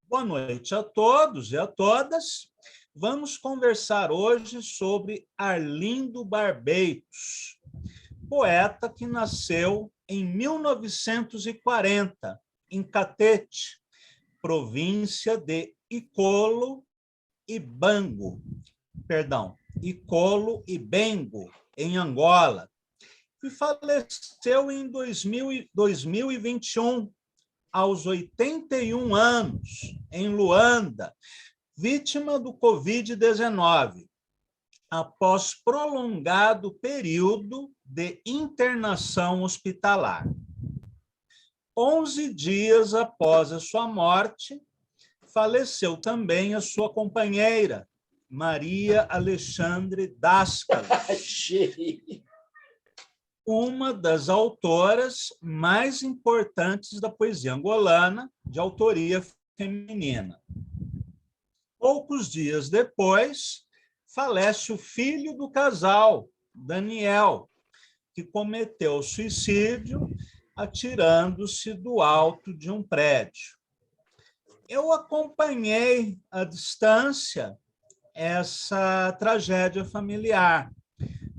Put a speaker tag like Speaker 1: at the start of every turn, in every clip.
Speaker 1: Boa noite a todos e a todas. Vamos conversar hoje sobre Arlindo Barbeitos, poeta que nasceu em 1940, em Catete, província de Icolo e Bengo, em Angola, e faleceu em 2021, aos 81 anos, em Luanda, vítima do Covid-19, após prolongado período de internação hospitalar. 11 dias após a sua morte, faleceu também a sua companheira, Maria Alexandre Dascalos, uma das autoras mais importantes da poesia angolana, de autoria feminina. Poucos dias depois, falece o filho do casal, Daniel, que cometeu suicídio atirando-se do alto de um prédio. Eu acompanhei à distância essa tragédia familiar,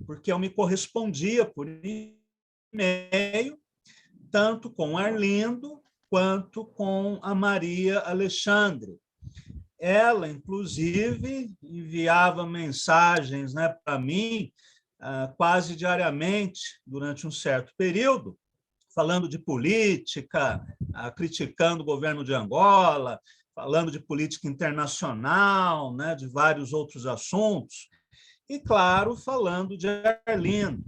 Speaker 1: porque eu me correspondia por e-mail, tanto com Arlindo quanto com a Maria Alexandre. Ela, inclusive, enviava mensagens, né, para mim, quase diariamente, durante um certo período, falando de política, criticando o governo de Angola, falando de política internacional, né, de vários outros assuntos, e, claro, falando de Arlindo,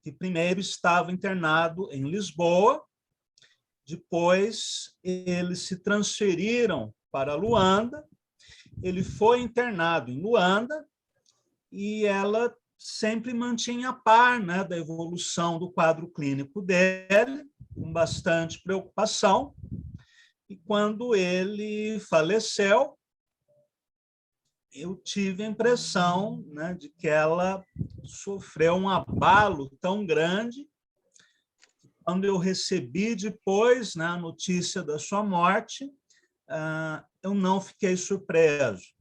Speaker 1: que primeiro estava internado em Lisboa, depois eles se transferiram para Luanda, ele foi internado em Luanda e ela sempre mantinha a par, né, da evolução do quadro clínico dele, com bastante preocupação, e quando ele faleceu, eu tive a impressão, né, de que ela sofreu um abalo tão grande. Quando eu recebi depois, né, a notícia da sua morte, eu não fiquei surpreso.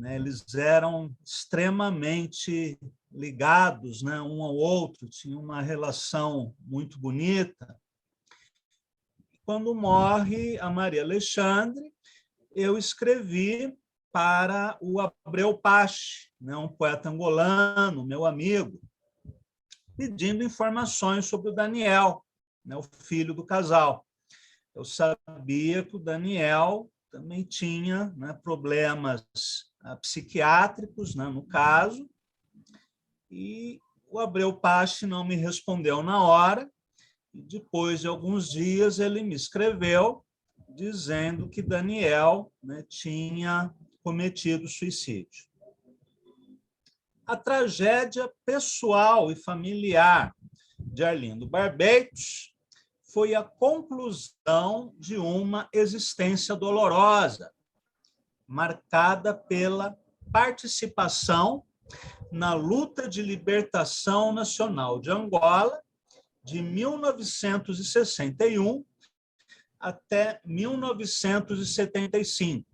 Speaker 1: Eles eram extremamente ligados, né, um ao outro, tinham uma relação muito bonita. Quando morre a Maria Alexandre, eu escrevi para o Abreu Pache, né, um poeta angolano, meu amigo, pedindo informações sobre o Daniel, né, o filho do casal. Eu sabia que o Daniel também tinha, né, problemas psiquiátricos, né, no caso, e o Abreu Pache não me respondeu na hora, e depois de alguns dias ele me escreveu dizendo que Daniel, né, tinha cometido suicídio. A tragédia pessoal e familiar de Arlindo Barbeitos foi a conclusão de uma existência dolorosa, marcada pela participação na luta de libertação nacional de Angola, de 1961 até 1975,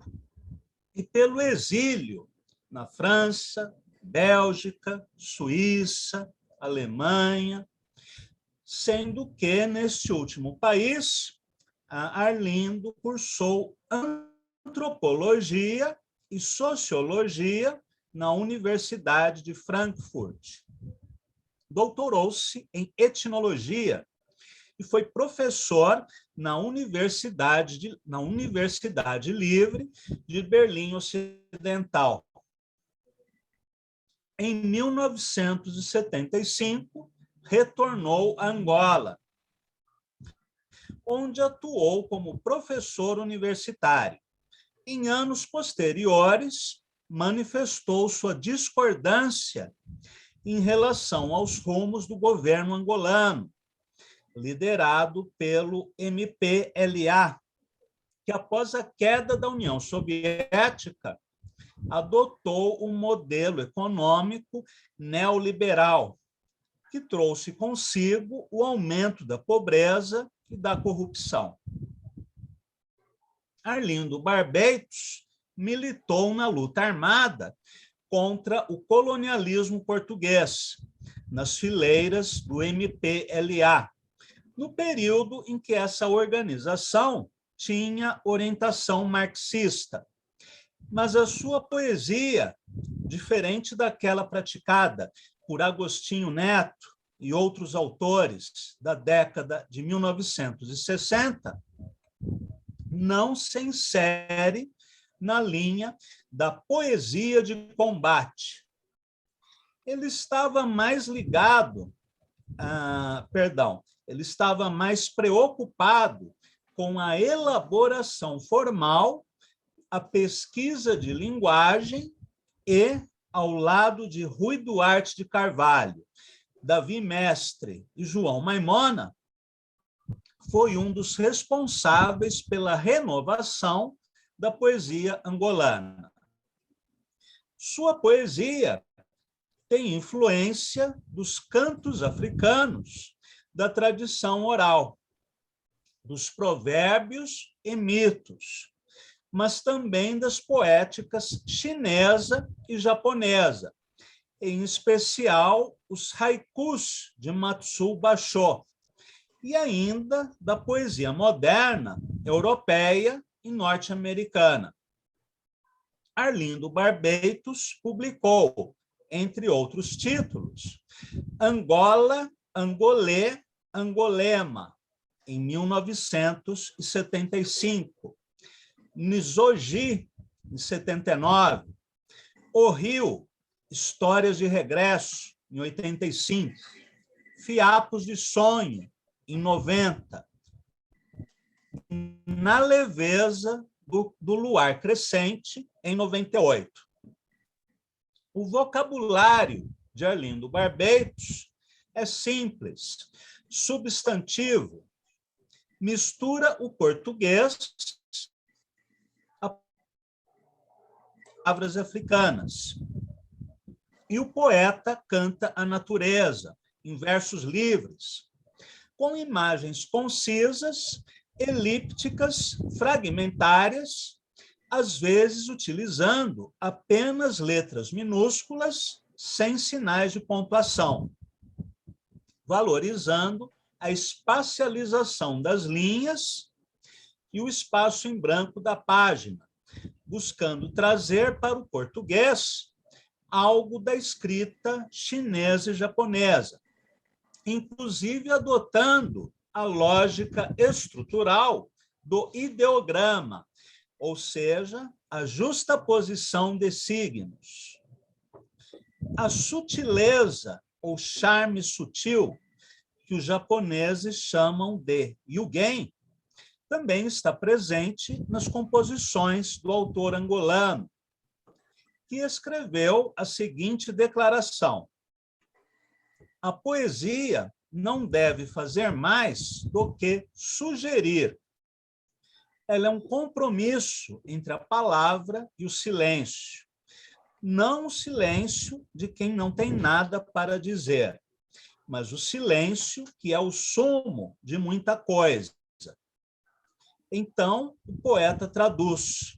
Speaker 1: e pelo exílio na França, Bélgica, Suíça, Alemanha, sendo que, neste último país, Arlindo cursou antropologia e sociologia na Universidade de Frankfurt. Doutorou-se em etnologia e foi professor na Universidade Livre de Berlim Ocidental. Em 1975, retornou a Angola, onde atuou como professor universitário. Em anos posteriores, manifestou sua discordância em relação aos rumos do governo angolano, liderado pelo MPLA, que, após a queda da União Soviética, adotou um modelo econômico neoliberal, que trouxe consigo o aumento da pobreza e da corrupção. Arlindo Barbetos militou na luta armada contra o colonialismo português, nas fileiras do MPLA, no período em que essa organização tinha orientação marxista. Mas a sua poesia, diferente daquela praticada por Agostinho Neto e outros autores da década de 1960, não se insere na linha da poesia de combate. Ele estava mais ligado, ele estava mais preocupado com a elaboração formal, a pesquisa de linguagem e, ao lado de Rui Duarte de Carvalho, Davi Mestre e João Maimona, foi um dos responsáveis pela renovação da poesia angolana. Sua poesia tem influência dos cantos africanos da tradição oral, dos provérbios e mitos, mas também das poéticas chinesa e japonesa, em especial os haikus de Matsuo Bashō, e ainda da poesia moderna europeia e norte-americana. Arlindo Barbetos publicou, entre outros títulos, Angola, Angolê, Angolema, em 1975, Nisogi, em 79, O Rio, Histórias de Regresso, em 85, Fiapos de Sonho, em 90, Na Leveza do Luar Crescente, em 98. O vocabulário de Arlindo Barbetos é simples, substantivo, mistura o português a palavras africanas. E o poeta canta a natureza, em versos livres, com imagens concisas, elípticas, fragmentárias, às vezes utilizando apenas letras minúsculas, sem sinais de pontuação, valorizando a espacialização das linhas e o espaço em branco da página, buscando trazer para o português algo da escrita chinesa e japonesa, inclusive adotando a lógica estrutural do ideograma, ou seja, a justaposição de signos. A sutileza ou charme sutil, que os japoneses chamam de yugen, também está presente nas composições do autor angolano, que escreveu a seguinte declaração: a poesia não deve fazer mais do que sugerir. Ela é um compromisso entre a palavra e o silêncio. Não o silêncio de quem não tem nada para dizer, mas o silêncio que é o sumo de muita coisa. Então, o poeta traduz.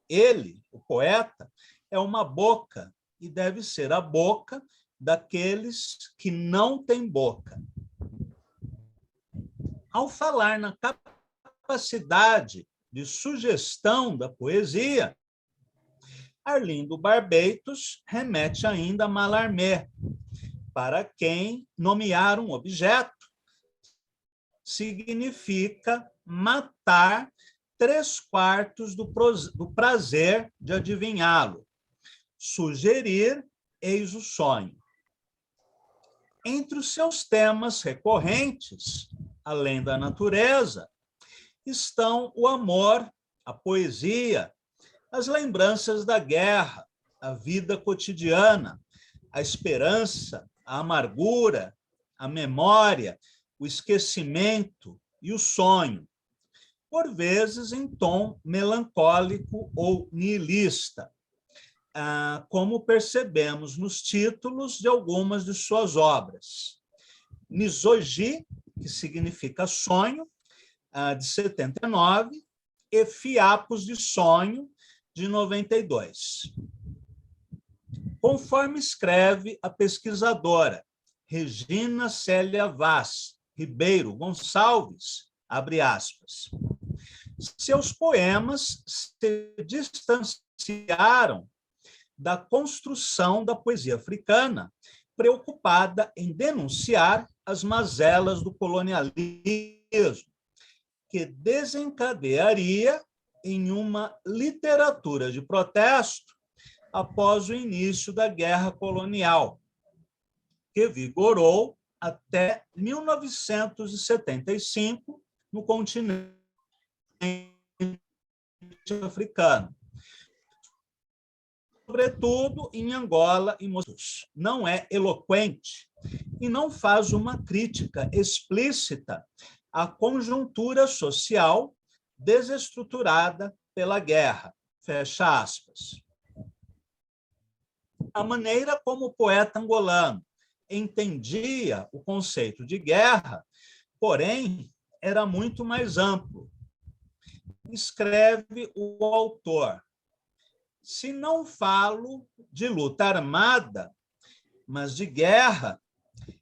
Speaker 1: Ele, o poeta, é uma boca e deve ser a boca daqueles que não têm boca. Ao falar na capacidade de sugestão da poesia, Arlindo Barbetos remete ainda a Mallarmé, para quem nomear um objeto significa matar 3/4 do prazer de adivinhá-lo. Sugerir, eis o sonho. Entre os seus temas recorrentes, além da natureza, estão o amor, a poesia, as lembranças da guerra, a vida cotidiana, a esperança, a amargura, a memória, o esquecimento e o sonho, por vezes em tom melancólico ou nihilista, como percebemos nos títulos de algumas de suas obras. Nisogi, que significa sonho, de 79, e Fiapos de Sonho, de 92. Conforme escreve a pesquisadora Regina Célia Vaz Ribeiro Gonçalves, abre aspas, seus poemas se distanciaram da construção da poesia africana, preocupada em denunciar as mazelas do colonialismo, que desencadearia em uma literatura de protesto após o início da Guerra Colonial, que vigorou até 1975 no continente africano, sobretudo em Angola e Moçambique. Não é eloquente e não faz uma crítica explícita à conjuntura social desestruturada pela guerra. Fecha aspas. A maneira como o poeta angolano entendia o conceito de guerra, porém, era muito mais amplo. Escreve o autor: se não falo de luta armada, mas de guerra,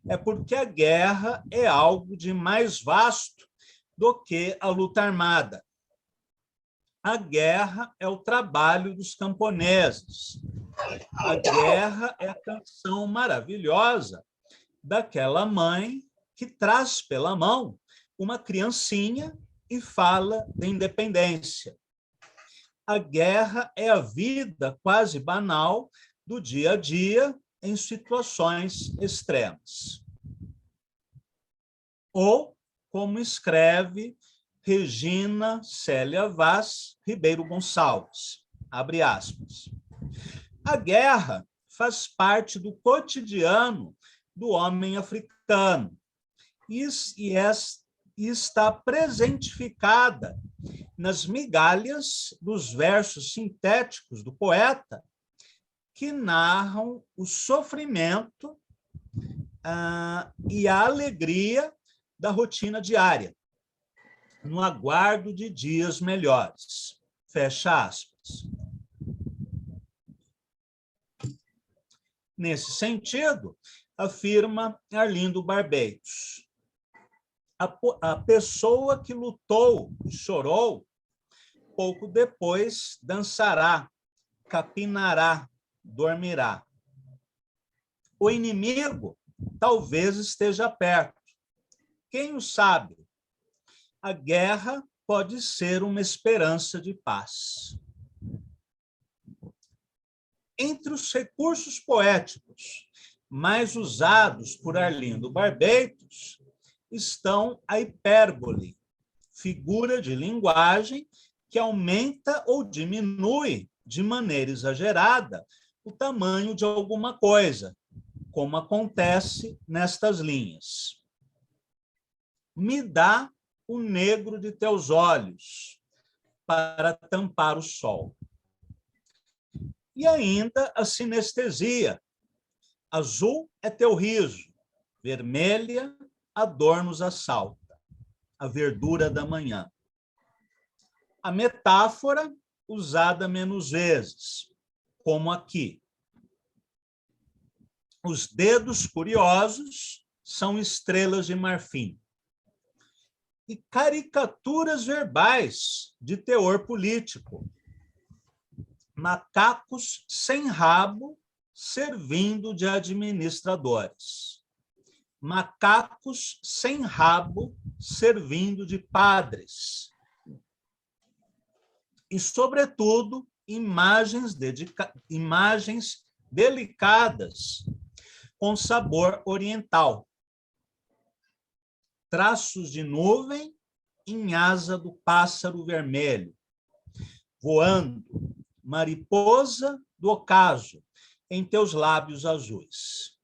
Speaker 1: é porque a guerra é algo de mais vasto do que a luta armada. A guerra é o trabalho dos camponeses. A guerra é a canção maravilhosa daquela mãe que traz pela mão uma criancinha e fala da independência. A guerra é a vida quase banal do dia a dia em situações extremas. Ou, como escreve Regina Célia Vaz Ribeiro Gonçalves, abre aspas, a guerra faz parte do cotidiano do homem africano e está presentificada nas migalhas dos versos sintéticos do poeta que narram o sofrimento e a alegria da rotina diária, no aguardo de dias melhores. Fecha aspas. Nesse sentido, afirma Arlindo Barbeitos, a pessoa que lutou e chorou, pouco depois dançará, capinará, dormirá. O inimigo talvez esteja perto. Quem o sabe? A guerra pode ser uma esperança de paz. Entre os recursos poéticos mais usados por Arlindo Barbeitos estão a hipérbole, figura de linguagem que aumenta ou diminui de maneira exagerada o tamanho de alguma coisa, como acontece nestas linhas. Me dá o negro de teus olhos para tampar o sol. E ainda a sinestesia. Azul é teu riso, vermelha a dor nos assalta, a verdura da manhã. A metáfora usada menos vezes, como aqui. Os dedos curiosos são estrelas de marfim. E caricaturas verbais de teor político. Macacos sem rabo servindo de administradores. Macacos sem rabo servindo de padres. E, sobretudo, imagens delicadas com sabor oriental. Traços de nuvem em asa do pássaro vermelho, voando, mariposa do ocaso, em teus lábios azuis.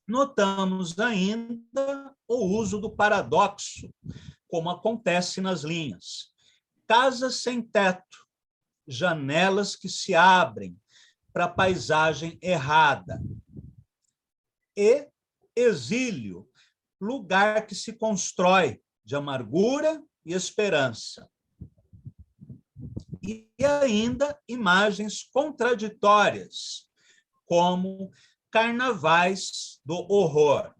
Speaker 1: Notamos ainda o uso do paradoxo, como acontece nas linhas. Casas sem teto, janelas que se abrem para a paisagem errada. E exílio, lugar que se constrói de amargura e esperança. e ainda imagens contraditórias, como carnavais do horror.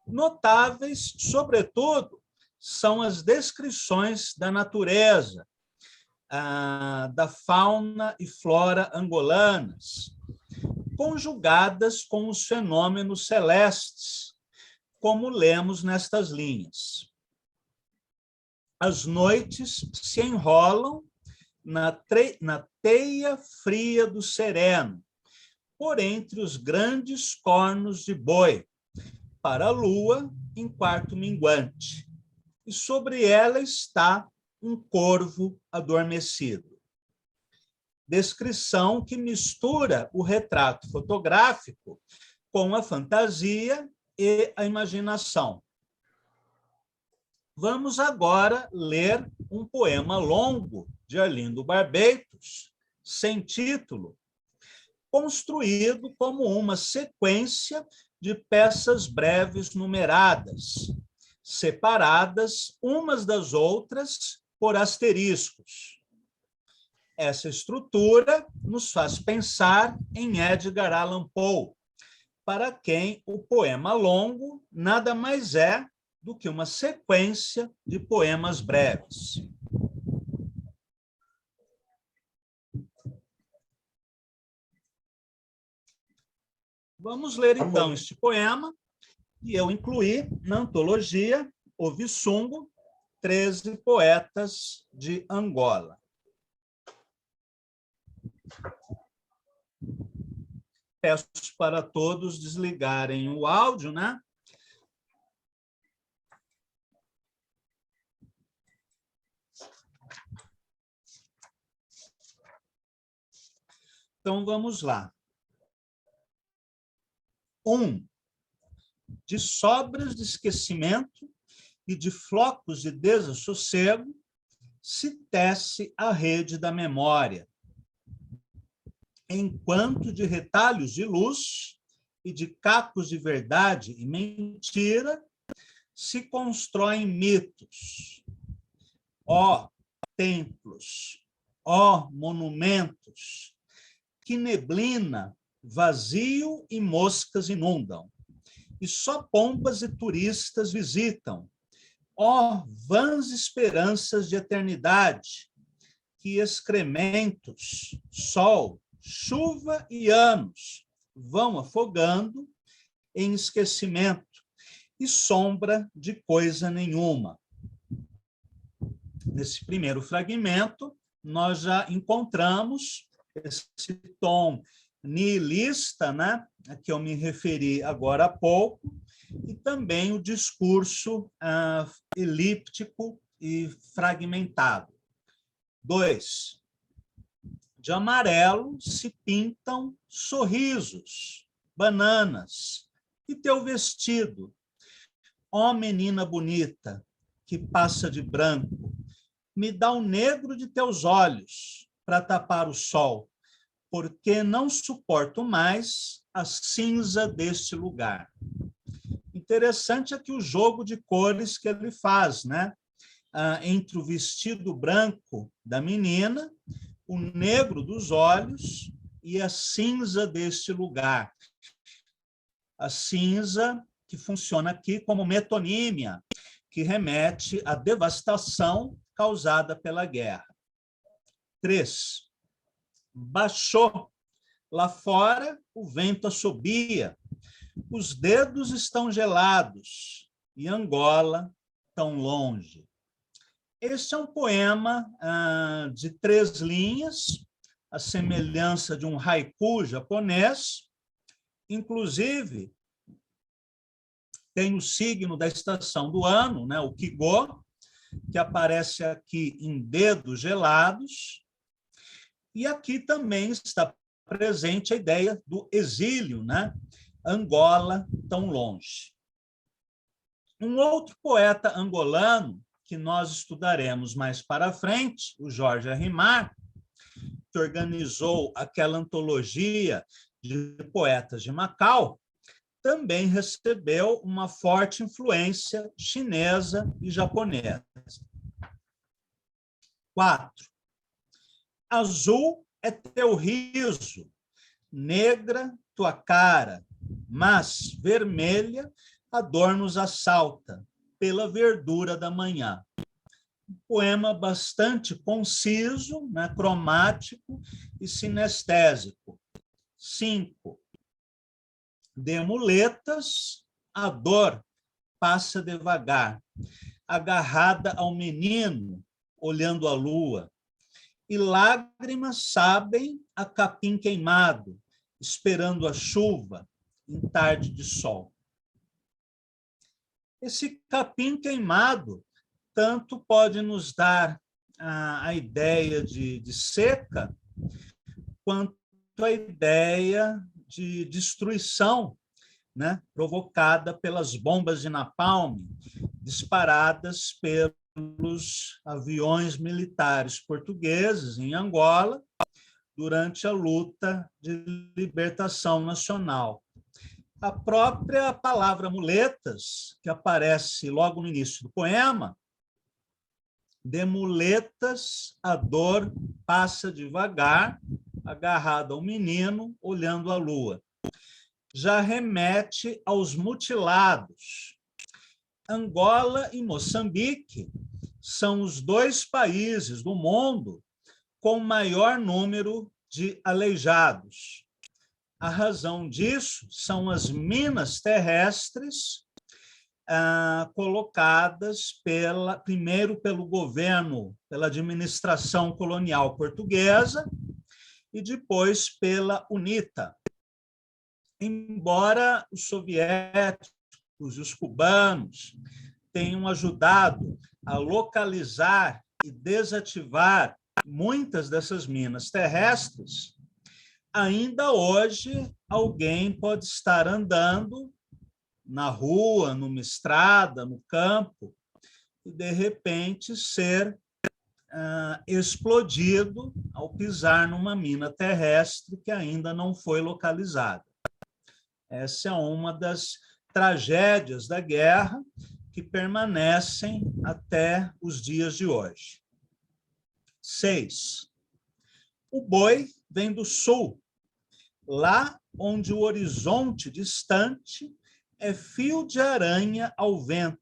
Speaker 1: Notáveis, sobretudo, são as descrições da natureza, da fauna e flora angolanas, conjugadas com os fenômenos celestes, como lemos nestas linhas. As noites se enrolam na teia fria do sereno, por entre os grandes cornos de boi, para a lua em quarto minguante, e sobre ela está um corvo adormecido. Descrição que mistura o retrato fotográfico com a fantasia e a imaginação. Vamos agora ler um poema longo de Arlindo Barbeitos, sem título, construído como uma sequência de peças breves numeradas, separadas umas das outras por asteriscos. Essa estrutura nos faz pensar em Edgar Allan Poe, para quem o poema longo nada mais é do que uma sequência de poemas breves. Vamos ler, então, este poema, que eu incluí na antologia O Vissungo, 13 Poetas de Angola. Peço para todos desligarem o áudio, né? Então, vamos lá. 1. De sobras de esquecimento e de flocos de desassossego se tece a rede da memória, enquanto de retalhos de luz e de cacos de verdade e mentira se constroem mitos. Ó templos, ó monumentos, que neblina, vazio e moscas inundam, e só pompas e turistas visitam. Ó vãs esperanças de eternidade, que excrementos, sol, chuva e anos vão afogando em esquecimento e sombra de coisa nenhuma. Nesse primeiro fragmento, nós já encontramos esse tom nihilista, né, a que eu me referi agora há pouco, e também o discurso elíptico e fragmentado. 2. De amarelo se pintam sorrisos, bananas, e teu vestido. Ó menina bonita, que passa de branco, me dá o negro de teus olhos para tapar o sol, porque não suporto mais a cinza deste lugar. Interessante aqui o jogo de cores que ele faz, né? Entre o vestido branco da menina, o negro dos olhos e a cinza deste lugar. A cinza que funciona aqui como metonímia, que remete à devastação causada pela guerra. 3. Baixou. Lá fora, o vento assobia. Os dedos estão gelados e Angola tão longe. Este é um poema de 3 linhas, a semelhança de um haiku japonês. Inclusive, tem o signo da estação do ano, né, o Kigo, que aparece aqui em dedos gelados. E aqui também está presente a ideia do exílio, né? Angola tão longe. Um outro poeta angolano, que nós estudaremos mais para frente, o Jorge Arrimar, que organizou aquela antologia de poetas de Macau, também recebeu uma forte influência chinesa e japonesa. 4. Azul é teu riso, negra tua cara, mas vermelha a dor nos assalta, pela verdura da manhã. Um poema bastante conciso, né, cromático e sinestésico. 5. De muletas, a dor passa devagar, agarrada ao menino, olhando a lua, e lágrimas sabem a capim queimado, esperando a chuva em tarde de sol. Esse capim queimado tanto pode nos dar a ideia de seca, quanto a ideia de destruição, né, provocada pelas bombas de napalm disparadas pelos aviões militares portugueses em Angola durante a luta de libertação nacional. A própria palavra muletas, que aparece logo no início do poema, de muletas a dor passa devagar, agarrado ao menino, olhando a lua, já remete aos mutilados. Angola e Moçambique são os 2 países do mundo com maior número de aleijados. A razão disso são as minas terrestres colocadas primeiro pelo governo, pela administração colonial portuguesa e depois pela UNITA. Embora os soviéticos e os cubanos tenham ajudado a localizar e desativar muitas dessas minas terrestres, ainda hoje alguém pode estar andando na rua, numa estrada, no campo, e, de repente, ser explodido ao pisar numa mina terrestre que ainda não foi localizada. Essa é uma das tragédias da guerra que permanecem até os dias de hoje. 6. O boi vem do sul, lá onde o horizonte distante é fio de aranha ao vento,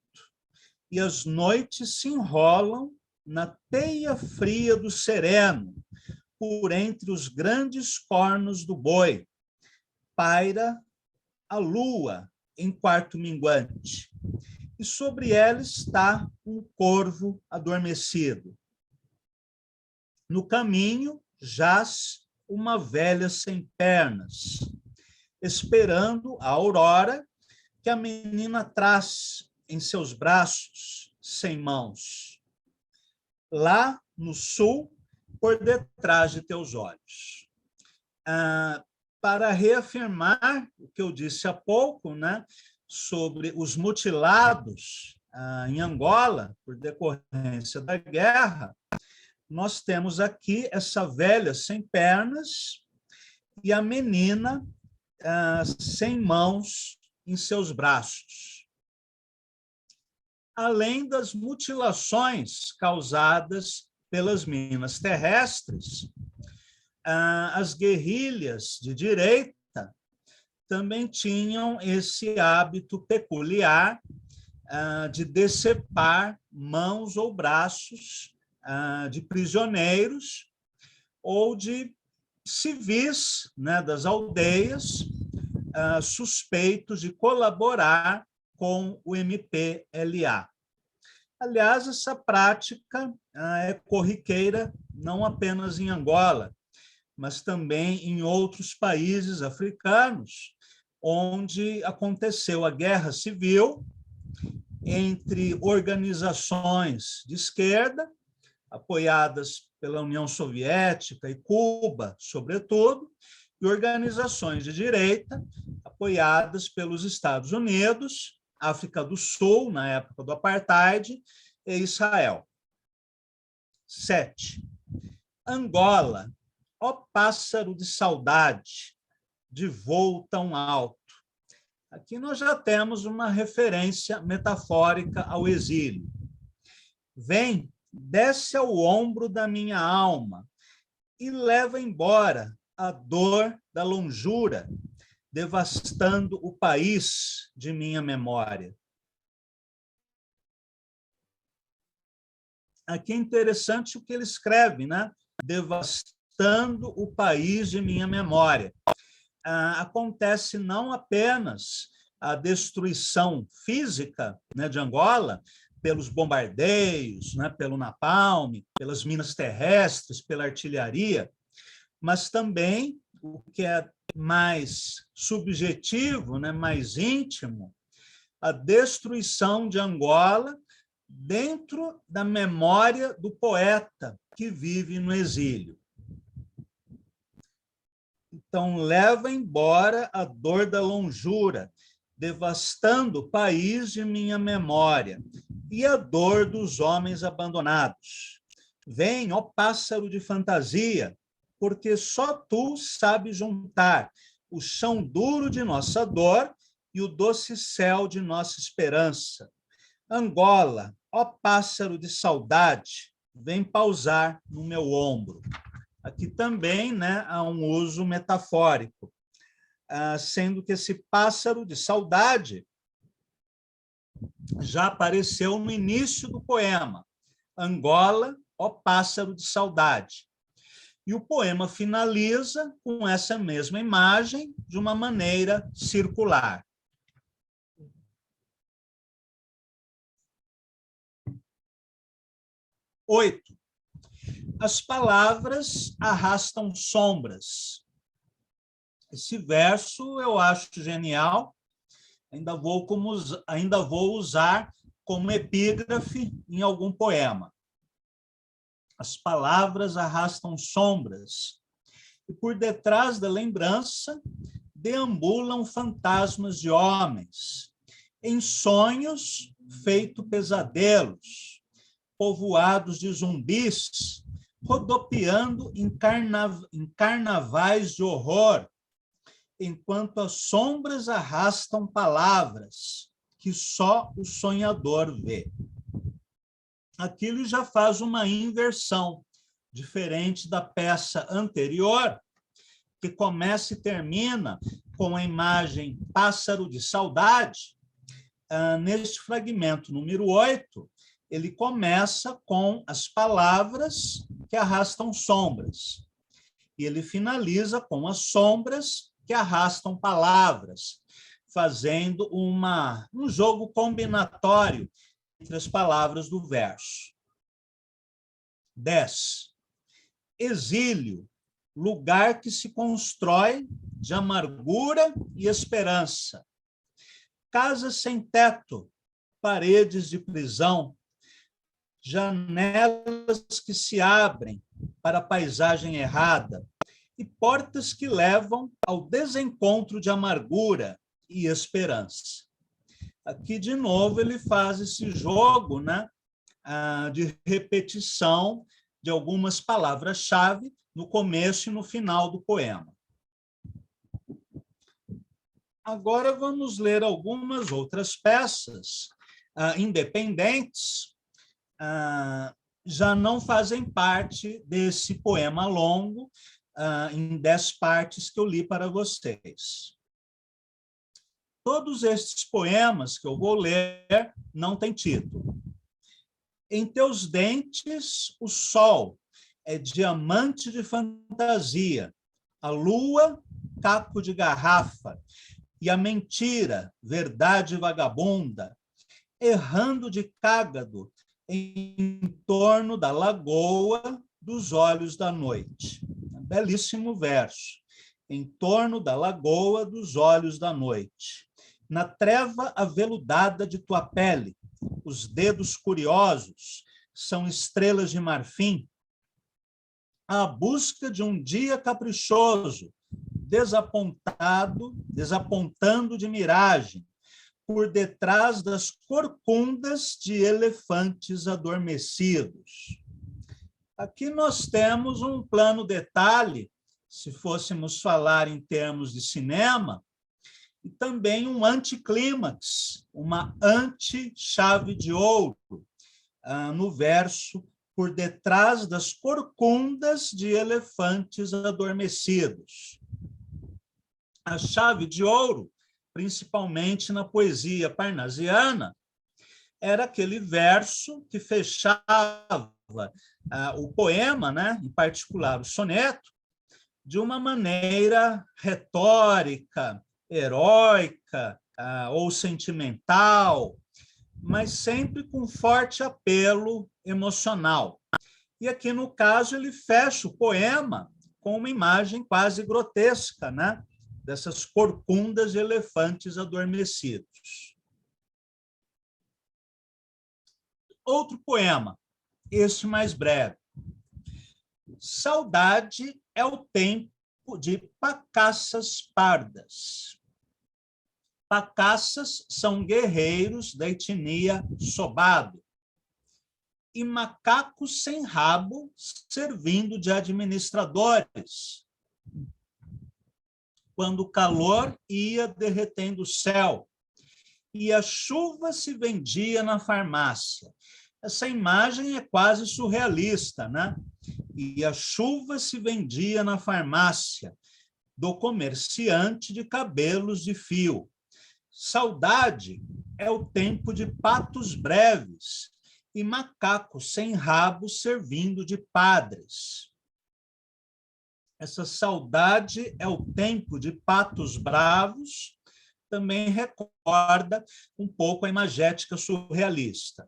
Speaker 1: e as noites se enrolam na teia fria do sereno, por entre os grandes cornos do boi. Paira a lua em quarto minguante, e sobre ela está um corvo adormecido. No caminho jaz uma velha sem pernas, esperando a aurora que a menina traz em seus braços, sem mãos. Lá no sul, por detrás de teus olhos. Para reafirmar o que eu disse há pouco, né, sobre os mutilados em Angola, por decorrência da guerra, nós temos aqui essa velha sem pernas e a menina sem mãos em seus braços. Além das mutilações causadas pelas minas terrestres, as guerrilhas de direita também tinham esse hábito peculiar de decepar mãos ou braços de prisioneiros ou de civis, né, das aldeias, suspeitos de colaborar com o MPLA. Aliás, essa prática é corriqueira não apenas em Angola, mas também em outros países africanos, onde aconteceu a guerra civil entre organizações de esquerda, apoiadas pela União Soviética e Cuba, sobretudo, e organizações de direita, apoiadas pelos Estados Unidos, África do Sul, na época do apartheid, e Israel. 7. Angola, ó pássaro de saudade, de voo tão alto. Aqui nós já temos uma referência metafórica ao exílio. Vem, desce ao ombro da minha alma, e leva embora a dor da longura, devastando o país de minha memória. Aqui é interessante o que ele escreve, né? Devastando o país de minha memória. Acontece não apenas a destruição física, né, de Angola, pelos bombardeios, né, pelo napalm, pelas minas terrestres, pela artilharia, mas também o que é mais subjetivo, né, mais íntimo, a destruição de Angola dentro da memória do poeta que vive no exílio. Então, leva embora a dor da longura, devastando o país de minha memória, e a dor dos homens abandonados. Vem, ó pássaro de fantasia, porque só tu sabes juntar o chão duro de nossa dor e o doce céu de nossa esperança. Angola, ó pássaro de saudade, vem pousar no meu ombro. Aqui também, né, há um uso metafórico, sendo que esse pássaro de saudade já apareceu no início do poema. Angola, ó pássaro de saudade. E o poema finaliza com essa mesma imagem de uma maneira circular. 8. As palavras arrastam sombras. Esse verso eu acho genial. Ainda vou usar como epígrafe em algum poema. As palavras arrastam sombras, e por detrás da lembrança deambulam fantasmas de homens, em sonhos feito pesadelos, povoados de zumbis, rodopiando em carnavais de horror, enquanto as sombras arrastam palavras que só o sonhador vê. Aqui ele já faz uma inversão, diferente da peça anterior, que começa e termina com a imagem pássaro de saudade. Neste fragmento número 8, ele começa com as palavras que arrastam sombras, e ele finaliza com as sombras que arrastam palavras, fazendo um jogo combinatório entre as palavras do verso. 10. Exílio, lugar que se constrói de amargura e esperança. Casas sem teto, paredes de prisão, janelas que se abrem para a paisagem errada e portas que levam ao desencontro de amargura e esperança. Aqui, de novo, ele faz esse jogo, né, de repetição de algumas palavras-chave no começo e no final do poema. Agora vamos ler algumas outras peças independentes, já não fazem parte desse poema longo, em 10 partes que eu li para vocês. Todos estes poemas que eu vou ler não têm título. Em teus dentes, o sol é diamante de fantasia, a lua, caco de garrafa, e a mentira, verdade vagabunda, errando de cágado em torno da lagoa dos olhos da noite. Belíssimo verso. Em torno da lagoa dos olhos da noite. Na treva aveludada de tua pele, os dedos curiosos são estrelas de marfim, à busca de um dia caprichoso, desapontando de miragem, por detrás das corcundas de elefantes adormecidos. Aqui nós temos um plano detalhe, se fôssemos falar em termos de cinema, e também um anticlímax, uma anti-chave de ouro, no verso por detrás das corcundas de elefantes adormecidos. A chave de ouro, principalmente na poesia parnasiana, era aquele verso que fechava o poema, né, em particular o soneto, de uma maneira retórica, heróica ou sentimental, mas sempre com forte apelo emocional. E aqui, no caso, ele fecha o poema com uma imagem quase grotesca, né, dessas corcundas de elefantes adormecidos. Outro poema, este mais breve. Saudade é o tempo de pacaças pardas. Pacaças são guerreiros da etnia Sobado e macacos sem rabo servindo de administradores. Quando o calor ia derretendo o céu e a chuva se vendia na farmácia. Essa imagem é quase surrealista, né? E a chuva se vendia na farmácia do comerciante de cabelos de fio. Saudade é o tempo de patos breves e macacos sem rabo servindo de padres. Essa saudade é o tempo de patos bravos, também recorda um pouco a imagética surrealista.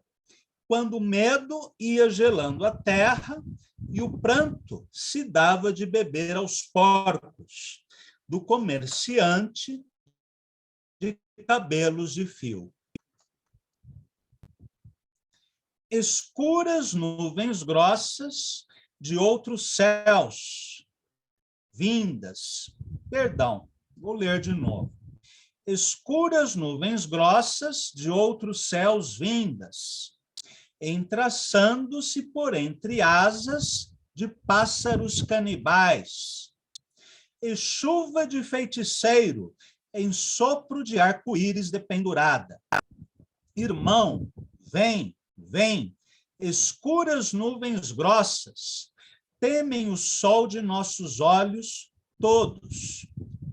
Speaker 1: Quando o medo ia gelando a terra e o pranto se dava de beber aos porcos, do comerciante de cabelos de fio. Escuras nuvens grossas de outros céus, vindas. Perdão, vou ler de novo. Escuras nuvens grossas de outros céus vindas, entraçando-se por entre asas de pássaros canibais, e chuva de feiticeiro em sopro de arco-íris dependurada. Irmão, vem, vem, escuras nuvens grossas, temem o sol de nossos olhos todos,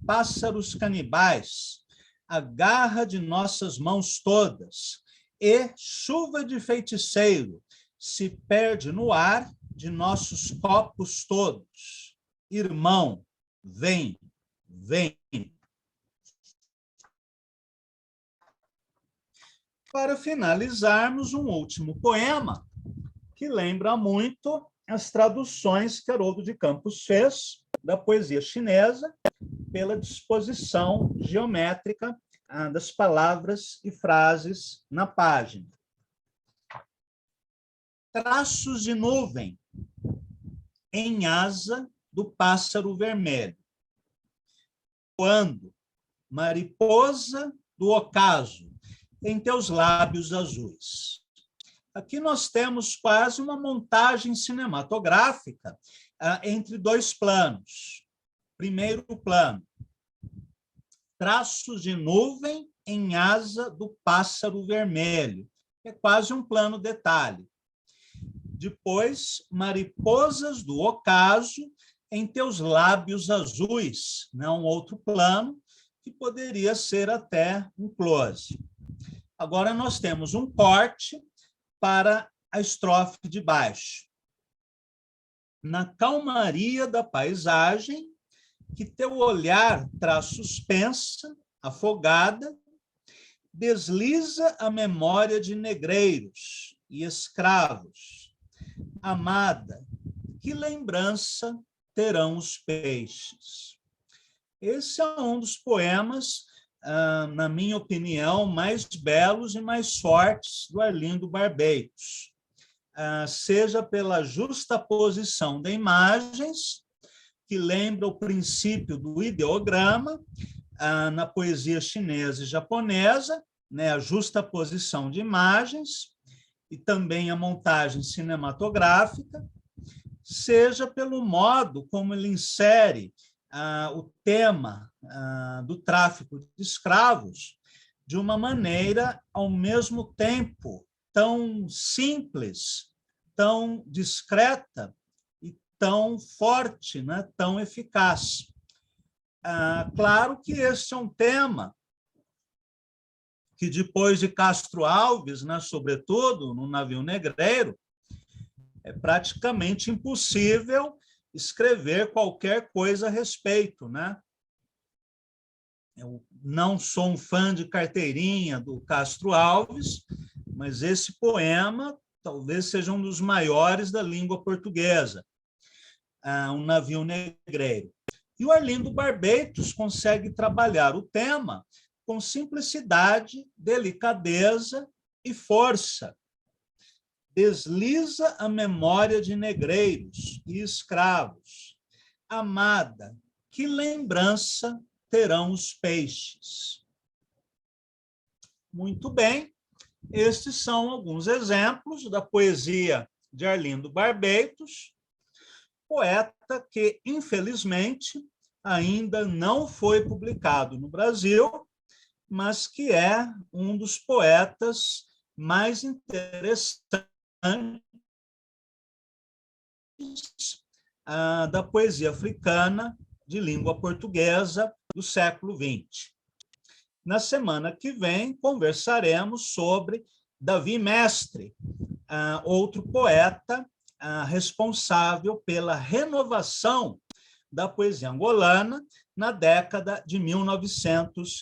Speaker 1: pássaros canibais, a garra de nossas mãos todas, e chuva de feiticeiro se perde no ar de nossos copos todos. Irmão, vem, vem. Para finalizarmos, um último poema que lembra muito as traduções que Haroldo de Campos fez da poesia chinesa pela disposição geométrica das palavras e frases na página. Traços de nuvem em asa do pássaro vermelho. Voando, mariposa do ocaso, em teus lábios azuis. Aqui nós temos quase uma montagem cinematográfica entre dois planos. Primeiro plano, traços de nuvem em asa do pássaro vermelho. É quase um plano detalhe. Depois, mariposas do ocaso em teus lábios azuis, um outro plano, que poderia ser até um close. Agora nós temos um corte para a estrofe de baixo. Na calmaria da paisagem, que teu olhar traz suspensa, afogada, desliza a memória de negreiros e escravos. Amada, que lembrança terão os peixes? Esse é um dos poemas, na minha opinião, mais belos e mais fortes do Arlindo Barbeitos. Seja pela justaposição de imagens, que lembra o princípio do ideograma, na poesia chinesa e japonesa, a justaposição de imagens, e também a montagem cinematográfica, seja pelo modo como ele insere o tema do tráfico de escravos de uma maneira, ao mesmo tempo, tão simples tão discreta e tão forte, né? Tão eficaz. Claro que este é um tema que, depois de Castro Alves, né, sobretudo no navio negreiro, é praticamente impossível escrever qualquer coisa a respeito, né? Eu não sou um fã de carteirinha do Castro Alves, mas esse poema talvez seja um dos maiores da língua portuguesa, um navio negreiro. E o Arlindo Barbetos consegue trabalhar o tema com simplicidade, delicadeza e força. Desliza a memória de negreiros e escravos. Amada, que lembrança terão os peixes? Muito bem, estes são alguns exemplos da poesia de Arlindo Barbetos, poeta que, infelizmente, ainda não foi publicado no Brasil, mas que é um dos poetas mais interessantes da poesia africana de língua portuguesa do século XX. Na semana que vem, conversaremos sobre Davi Mestre, outro poeta responsável pela renovação da poesia angolana na década de 1960.